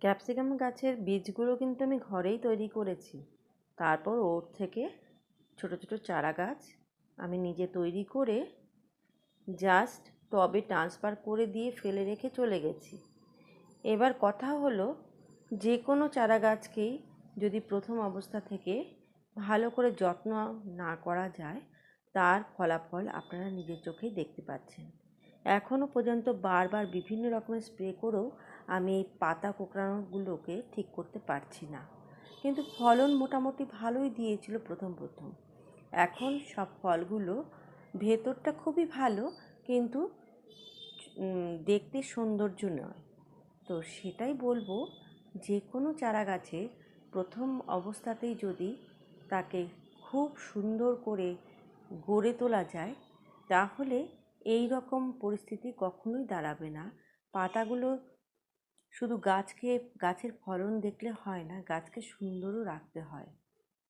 Capsicum গাছের বীজগুলো কিন্তু আমি ঘরেই তৈরি করেছি। তারপর ওর থেকে ছোট ছোট চারা গাছ আমি নিজে তৈরি করে জাস্ট টবে ট্রান্সফার করে দিয়ে ফেলে রেখে চলে গেছি। এবার কথা হলো, যে কোনো চারা গাছকেই যদি প্রথম অবস্থা থেকে ভালো করে যত্ন না করা যায়, তার ফলাফল আপনারা নিজের চোখেই দেখতে পাচ্ছেন। এখনও পর্যন্ত বারবার বিভিন্ন রকমের স্প্রে করেও আমি এই পাতা কোঁকড়ানোগুলোকে ঠিক করতে পারছি না, কিন্তু ফলন মোটামুটি ভালোই দিয়েছিল প্রথম প্রথম। এখন সব ফলগুলো ভেতরটা খুবই ভালো, কিন্তু দেখতে সৌন্দর্য নয়। তো সেটাই বলবো, যে কোনো চারা গাছের প্রথম অবস্থাতেই যদি তাকে খুব সুন্দর করে গড়ে তোলা যায়, তাহলে এই রকম পরিস্থিতি কখনোই দাঁড়াবে না। পাতাগুলো শুধু গাছের ফলন দেখলে হয় না, গাছকে সুন্দরও রাখতে হয়।